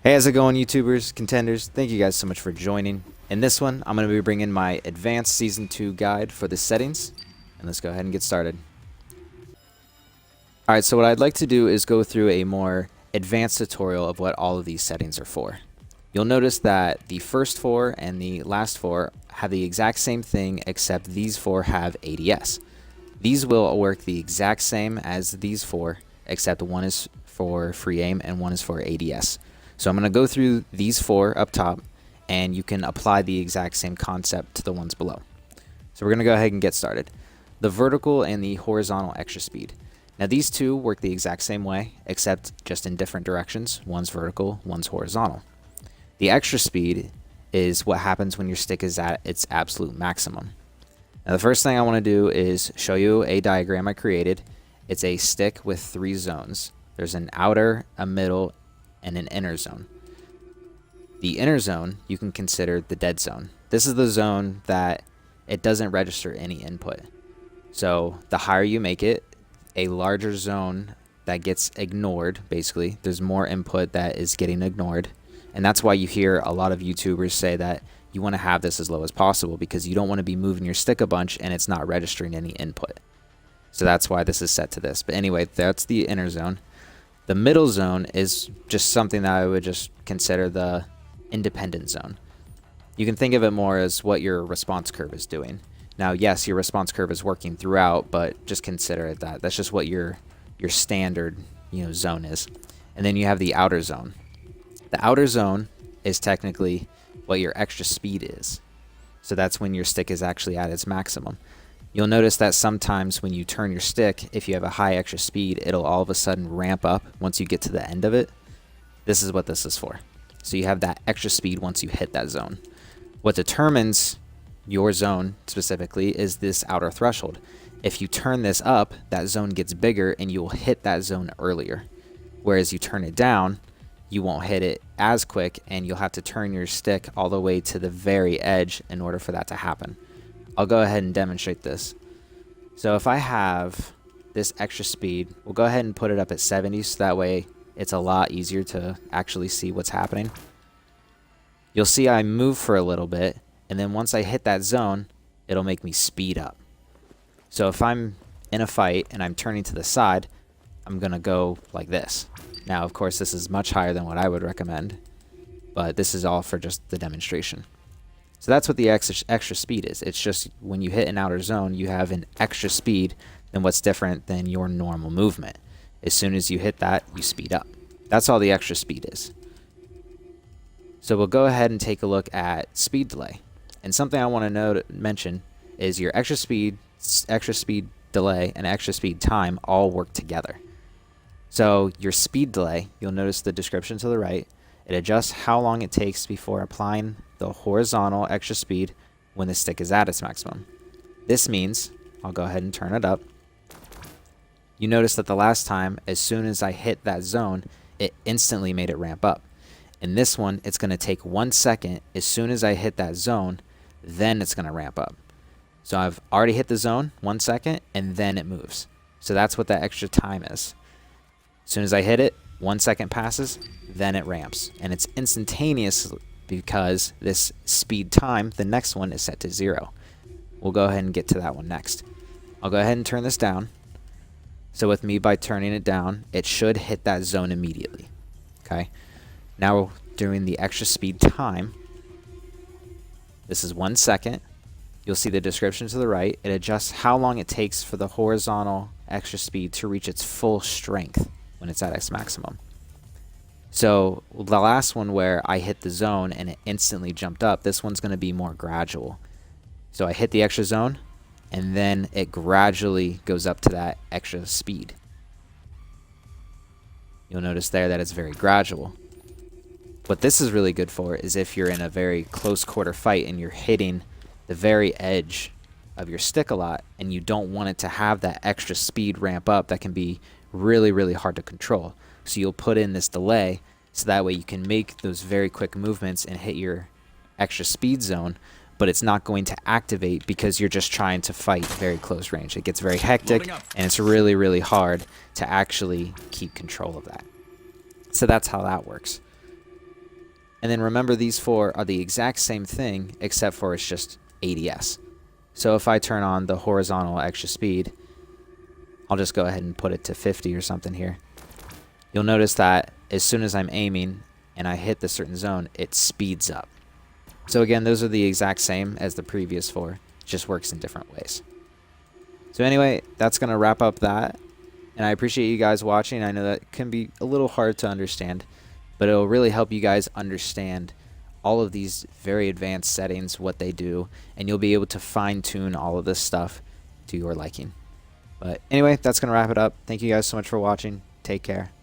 Hey, how's it going, YouTubers, contenders? Thank you guys so much for joining. In this one, I'm going to be bringing my advanced Season 2 guide for the settings. And let's go ahead and get started. Alright, so what I'd like to do is go through a more advanced tutorial of what all of these settings are for. You'll notice that the first four and the last four have the exact same thing, except these four have ADS. These will work the exact same as these four, except one is for free aim and one is for ADS. So I'm going to go through these four up top, and you can apply the exact same concept to the ones below. So we're going to go ahead and get started. The vertical and the horizontal extra speed. Now these two work the exact same way, except just in different directions. One's vertical, one's horizontal. The extra speed is what happens when your stick is at its absolute maximum. Now the first thing I want to do is show you a diagram I created. It's a stick with three zones. There's an outer, a middle, and an inner zone. The inner zone you can consider the dead zone. This is the zone that it doesn't register any input. So the higher you make it, a larger zone that gets ignored. Basically, there's more input that is getting ignored, and that's why you hear a lot of YouTubers say that you want to have this as low as possible, because you don't want to be moving your stick a bunch and it's not registering any input. So that's why this is set to this. But anyway, that's the inner zone. The middle zone is just something that I would just consider the independent zone. You can think of it more as what your response curve is doing. Now, yes, your response curve is working throughout, but just consider it that. That's just what your standard, zone is. And then you have the outer zone. The outer zone is technically what your extra speed is. So that's when your stick is actually at its maximum. You'll notice that sometimes when you turn your stick, if you have a high extra speed, it'll all of a sudden ramp up once you get to the end of it. This is what this is for. So you have that extra speed once you hit that zone. What determines your zone specifically is this outer threshold. If you turn this up, that zone gets bigger and you will hit that zone earlier. Whereas you turn it down, you won't hit it as quick, and you'll have to turn your stick all the way to the very edge in order for that to happen. I'll go ahead and demonstrate this. So if I have this extra speed, we'll go ahead and put it up at 70, so that way it's a lot easier to actually see what's happening. You'll see I move for a little bit, and then once I hit that zone, it'll make me speed up. So if I'm in a fight and I'm turning to the side, I'm going to go like this. Now, of course, this is much higher than what I would recommend, but this is all for just the demonstration. So that's what the extra speed is. It's just when you hit an outer zone, you have an extra speed than what's different than your normal movement. As soon as you hit that, you speed up. That's all the extra speed is. So we'll go ahead and take a look at speed delay. And something I want to mention is your extra speed delay, and extra speed time all work together. So your speed delay, you'll notice the description to the right. It adjusts how long it takes before applying the horizontal extra speed when the stick is at its maximum. This means, I'll go ahead and turn it up. You notice that the last time, as soon as I hit that zone, it instantly made it ramp up. In this one, it's going to take 1 second. As soon as I hit that zone, then it's going to ramp up. So I've already hit the zone, 1 second, and then it moves. So that's what that extra time is. As soon as I hit it, 1 second passes, then it ramps. And it's instantaneous because this speed time, the next one, is set to 0. We'll go ahead and get to that one next. I'll go ahead and turn this down. So with me, by turning it down, it should hit that zone immediately. Okay. Now we're doing the extra speed time. This is 1 second. You'll see the description to the right. It adjusts how long it takes for the horizontal extra speed to reach its full strength when it's at its maximum. So the last one where I hit the zone and it instantly jumped up, this one's going to be more gradual. So I hit the extra zone, and then it gradually goes up to that extra speed. You'll notice there that it's very gradual. What this is really good for is if you're in a very close quarter fight and you're hitting the very edge of your stick a lot, and you don't want it to have that extra speed ramp up. That can be really, really hard to control. So you'll put in this delay, so that way you can make those very quick movements and hit your extra speed zone, but it's not going to activate because you're just trying to fight very close range. It gets very hectic, and it's really, really hard to actually keep control of that. So that's how that works. And then remember, these 4 are the exact same thing, except for it's just ADS. So if I turn on the horizontal extra speed, I'll just go ahead and put it to 50 or something here. You'll notice that as soon as I'm aiming and I hit the certain zone, it speeds up. So again, those are the exact same as the previous 4. It just works in different ways. So anyway, that's going to wrap up that. And I appreciate you guys watching. I know that can be a little hard to understand, but it'll really help you guys understand all of these very advanced settings, what they do, and you'll be able to fine-tune all of this stuff to your liking. But anyway, that's going to wrap it up. Thank you guys so much for watching. Take care.